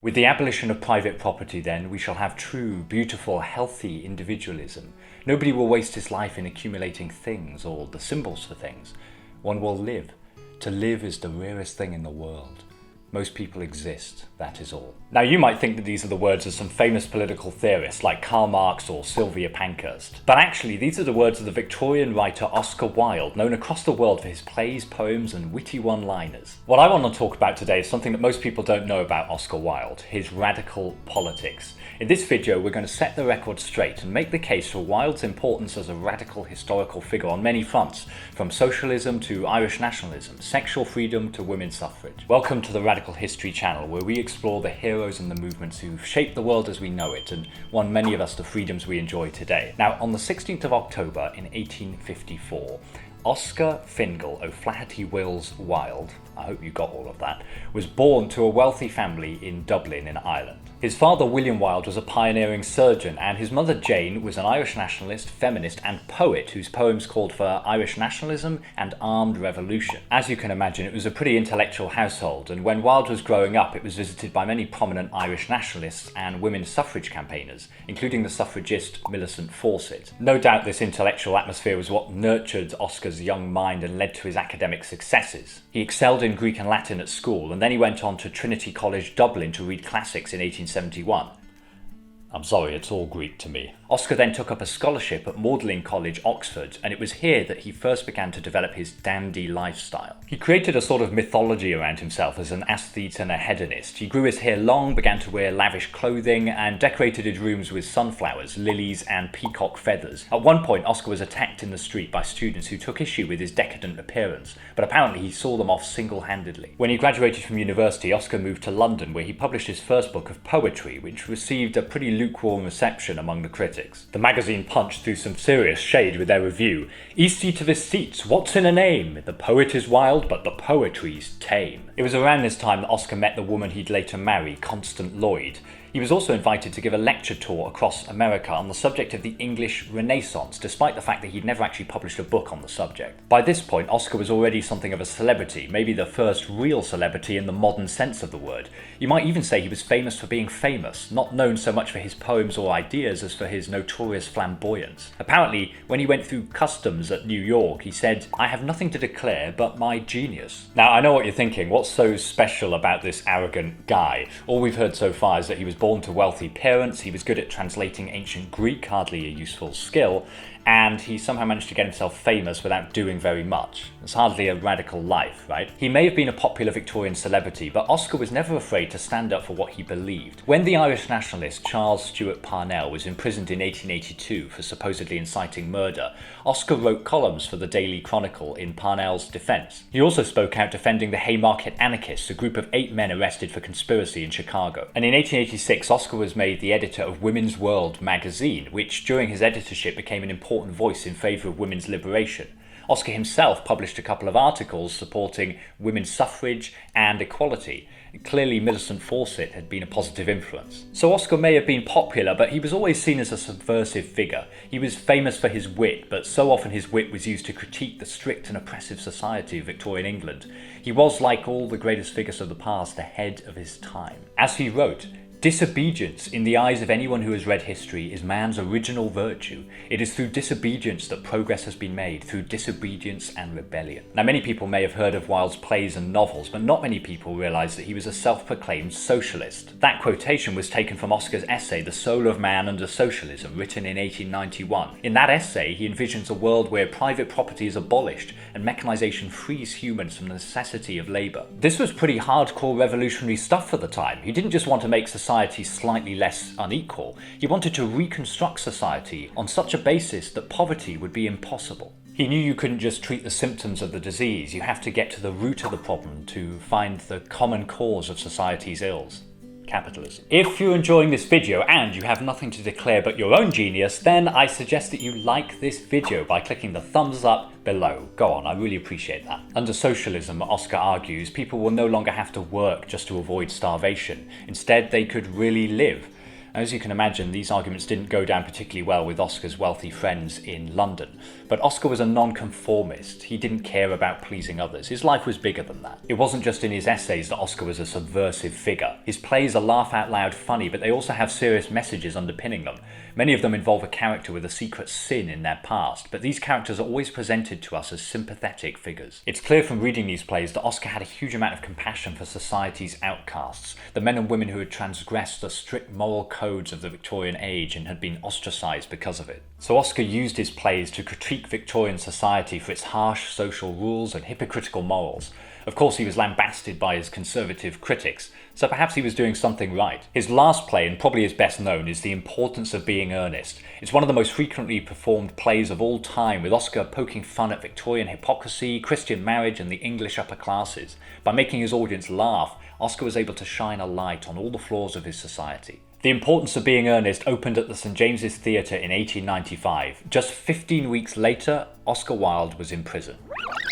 With the abolition of private property then, we shall have true, beautiful, healthy individualism. Nobody will waste his life in accumulating things or the symbols for things. One will live. To live is the rarest thing in the world. Most people exist, that is all. Now you might think that these are the words of some famous political theorists like Karl Marx or Sylvia Pankhurst. But actually these are the words of the Victorian writer Oscar Wilde, known across the world for his plays, poems and witty one-liners. What I want to talk about today is something that most people don't know about Oscar Wilde, his radical politics. In this video we're going to set the record straight and make the case for Wilde's importance as a radical historical figure on many fronts, from socialism to Irish nationalism, sexual freedom to women's suffrage. Welcome to the Radical History channel, where we explore the heroes and the movements who've shaped the world as we know it and won many of us the freedoms we enjoy today. Now, on the 16th of October in 1854, Oscar Fingal O'Flaherty Wills Wilde, I hope you got all of that, was born to a wealthy family in Dublin in Ireland. His father William Wilde was a pioneering surgeon, and his mother Jane was an Irish nationalist, feminist and poet whose poems called for Irish nationalism and armed revolution. As you can imagine, it was a pretty intellectual household, and when Wilde was growing up it was visited by many prominent Irish nationalists and women's suffrage campaigners, including the suffragist Millicent Fawcett. No doubt this intellectual atmosphere was what nurtured Oscar's young mind and led to his academic successes. He excelled in Greek and Latin at school, and then he went on to Trinity College Dublin to read classics in 1871. I'm sorry, it's all Greek to me. Oscar then took up a scholarship at Magdalen College, Oxford, and it was here that he first began to develop his dandy lifestyle. He created a sort of mythology around himself as an aesthete and a hedonist. He grew his hair long, began to wear lavish clothing, and decorated his rooms with sunflowers, lilies, and peacock feathers. At one point, Oscar was attacked in the street by students who took issue with his decadent appearance, but apparently he saw them off single-handedly. When he graduated from university, Oscar moved to London, where he published his first book of poetry, which received a pretty lukewarm reception among the critics. The magazine Punch threw some serious shade with their review. "Easy to the seats, what's in a name? The poet is wild, but the poetry's tame." It was around this time that Oscar met the woman he'd later marry, Constance Lloyd. He was also invited to give a lecture tour across America on the subject of the English Renaissance, despite the fact that he'd never actually published a book on the subject. By this point, Oscar was already something of a celebrity, maybe the first real celebrity in the modern sense of the word. You might even say he was famous for being famous, not known so much for his poems or ideas as for his notorious flamboyance. Apparently, when he went through customs at New York, he said, "I have nothing to declare but my genius." Now, I know what you're thinking. What's so special about this arrogant guy? All we've heard so far is that he was born to wealthy parents, he was good at translating ancient Greek, hardly a useful skill, and he somehow managed to get himself famous without doing very much. It's hardly a radical life, right? He may have been a popular Victorian celebrity, but Oscar was never afraid to stand up for what he believed. When the Irish nationalist Charles Stewart Parnell was imprisoned in 1882 for supposedly inciting murder, Oscar wrote columns for the Daily Chronicle in Parnell's defense. He also spoke out defending the Haymarket Anarchists, a group of 8 men arrested for conspiracy in Chicago. And in 1886, Oscar was made the editor of Women's World magazine, which during his editorship became an important voice in favour of women's liberation. Oscar himself published a couple of articles supporting women's suffrage and equality. Clearly, Millicent Fawcett had been a positive influence. So Oscar may have been popular, but he was always seen as a subversive figure. He was famous for his wit, but so often his wit was used to critique the strict and oppressive society of Victorian England. He was, like all the greatest figures of the past, ahead of his time. As he wrote, "Disobedience, in the eyes of anyone who has read history, is man's original virtue. It is through disobedience that progress has been made, through disobedience and rebellion." Now, many people may have heard of Wilde's plays and novels, but not many people realise that he was a self-proclaimed socialist. That quotation was taken from Oscar's essay, The Soul of Man Under Socialism, written in 1891. In that essay, he envisions a world where private property is abolished and mechanisation frees humans from the necessity of labour. This was pretty hardcore revolutionary stuff for the time. He didn't just want to make society slightly less unequal. He wanted to reconstruct society on such a basis that poverty would be impossible. He knew you couldn't just treat the symptoms of the disease. You have to get to the root of the problem to find the common cause of society's ills. Capitalism. If you're enjoying this video and you have nothing to declare but your own genius, then I suggest that you like this video by clicking the thumbs up below. Go on, I really appreciate that. Under socialism, Oscar argues, people will no longer have to work just to avoid starvation. Instead, they could really live. As you can imagine, these arguments didn't go down particularly well with Oscar's wealthy friends in London. But Oscar was a nonconformist. He didn't care about pleasing others. His life was bigger than that. It wasn't just in his essays that Oscar was a subversive figure. His plays are laugh-out-loud funny, but they also have serious messages underpinning them. Many of them involve a character with a secret sin in their past, but these characters are always presented to us as sympathetic figures. It's clear from reading these plays that Oscar had a huge amount of compassion for society's outcasts, the men and women who had transgressed the strict moral codes of the Victorian age and had been ostracised because of it. So Oscar used his plays to critique Victorian society for its harsh social rules and hypocritical morals. Of course, he was lambasted by his conservative critics, so perhaps he was doing something right. His last play, and probably his best known, is The Importance of Being Earnest. It's one of the most frequently performed plays of all time, with Oscar poking fun at Victorian hypocrisy, Christian marriage, and the English upper classes. By making his audience laugh, Oscar was able to shine a light on all the flaws of his society. The Importance of Being Earnest opened at the St James's Theatre in 1895. Just 15 weeks later, Oscar Wilde was in prison.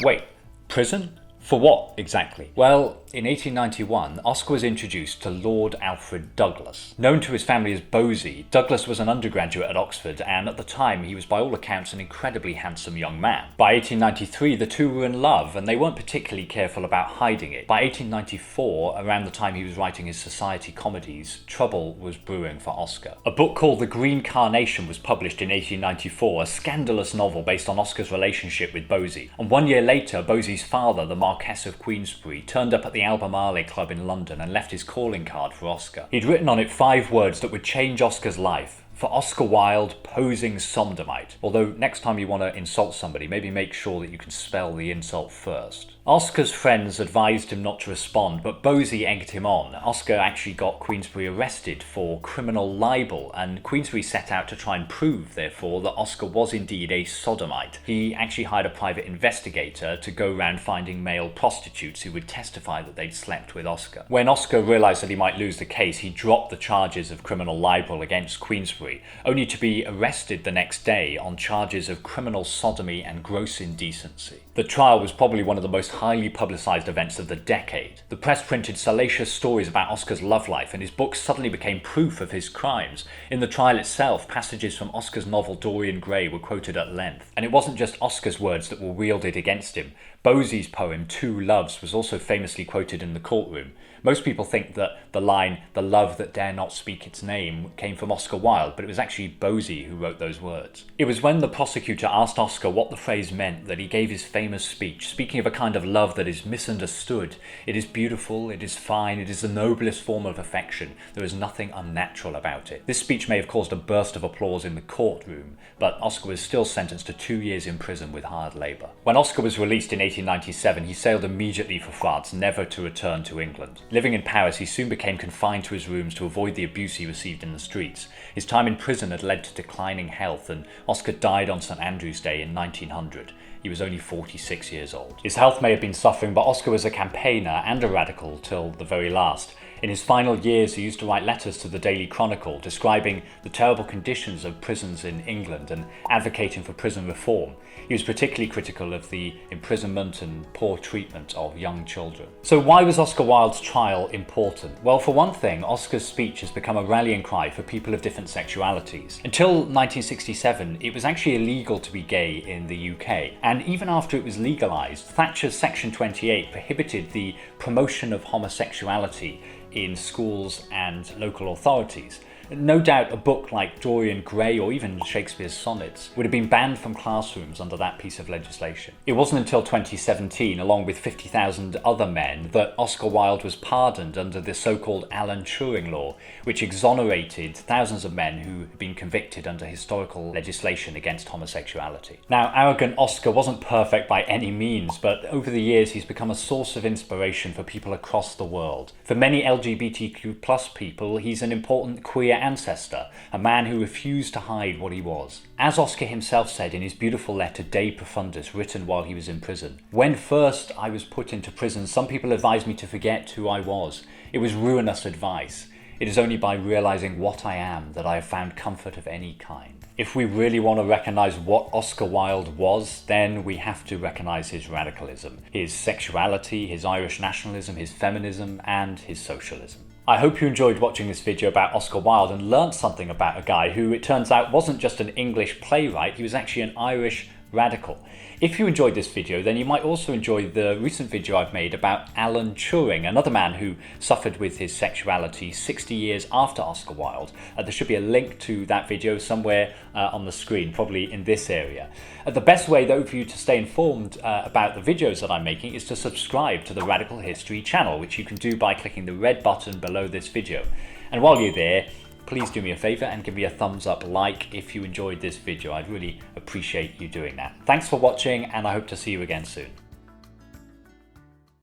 Wait, prison? For what, exactly? Well, in 1891, Oscar was introduced to Lord Alfred Douglas. Known to his family as Bosie, Douglas was an undergraduate at Oxford, and at the time he was by all accounts an incredibly handsome young man. By 1893, the two were in love, and they weren't particularly careful about hiding it. By 1894, around the time he was writing his society comedies, trouble was brewing for Oscar. A book called The Green Carnation was published in 1894, a scandalous novel based on Oscar's relationship with Bosie. And 1 year later, Bosie's father, the Marquess of Queensberry, turned up at the Albemarle Club in London and left his calling card for Oscar. He'd written on it 5 words that would change Oscar's life. For Oscar Wilde, posing sodomite. Although next time you want to insult somebody, maybe make sure that you can spell the insult first. Oscar's friends advised him not to respond, but Bosie egged him on. Oscar actually got Queensberry arrested for criminal libel, and Queensberry set out to try and prove, therefore, that Oscar was indeed a sodomite. He actually hired a private investigator to go around finding male prostitutes who would testify that they'd slept with Oscar. When Oscar realised that he might lose the case, he dropped the charges of criminal libel against Queensberry, only to be arrested the next day on charges of criminal sodomy and gross indecency. The trial was probably one of the most highly publicised events of the decade. The press printed salacious stories about Oscar's love life, and his books suddenly became proof of his crimes. In the trial itself, passages from Oscar's novel Dorian Gray were quoted at length. And it wasn't just Oscar's words that were wielded against him. Bosie's poem, Two Loves, was also famously quoted in the courtroom. Most people think that the line, "the love that dare not speak its name," came from Oscar Wilde, but it was actually Bosie who wrote those words. It was when the prosecutor asked Oscar what the phrase meant that he gave his famous speech, speaking of a kind of love that is misunderstood. It is beautiful, it is fine, it is the noblest form of affection. There is nothing unnatural about it. This speech may have caused a burst of applause in the courtroom, but Oscar was still sentenced to 2 years in prison with hard labour. When Oscar was released in 1897, he sailed immediately for France, never to return to England. Living in Paris, he soon became confined to his rooms to avoid the abuse he received in the streets. His time in prison had led to declining health, and Oscar died on St Andrew's Day in 1900. He was only 46 years old. His health may have been suffering, but Oscar was a campaigner and a radical till the very last. In his final years, he used to write letters to the Daily Chronicle describing the terrible conditions of prisons in England and advocating for prison reform. He was particularly critical of the imprisonment and poor treatment of young children. So why was Oscar Wilde's trial important? Well, for one thing, Oscar's speech has become a rallying cry for people of different sexualities. Until 1967, it was actually illegal to be gay in the UK. And even after it was legalised, Thatcher's Section 28 prohibited the promotion of homosexuality in schools and local authorities. No doubt a book like Dorian Gray or even Shakespeare's sonnets would have been banned from classrooms under that piece of legislation. It wasn't until 2017, along with 50,000 other men, that Oscar Wilde was pardoned under the so-called Alan Turing law, which exonerated thousands of men who had been convicted under historical legislation against homosexuality. Now, arrogant Oscar wasn't perfect by any means, but over the years he's become a source of inspiration for people across the world. For many LGBTQ+ people, he's an important queer ancestor, a man who refused to hide what he was. As Oscar himself said in his beautiful letter De Profundis, written while he was in prison, "When first I was put into prison, some people advised me to forget who I was. It was ruinous advice. It is only by realizing what I am that I have found comfort of any kind." If we really want to recognize what Oscar Wilde was, then we have to recognize his radicalism, his sexuality, his Irish nationalism, his feminism, and his socialism. I hope you enjoyed watching this video about Oscar Wilde and learnt something about a guy who, it turns out, wasn't just an English playwright, he was actually an Irish radical. If you enjoyed this video, then you might also enjoy the recent video I've made about Alan Turing, another man who suffered with his sexuality 60 years after Oscar Wilde. There should be a link to that video somewhere on the screen, probably in this area. The best way though for you to stay informed about the videos that I'm making is to subscribe to the Radical History channel, which you can do by clicking the red button below this video. And while you're there, please do me a favour and give me a thumbs up like if you enjoyed this video. I'd really appreciate you doing that. Thanks for watching, and I hope to see you again soon.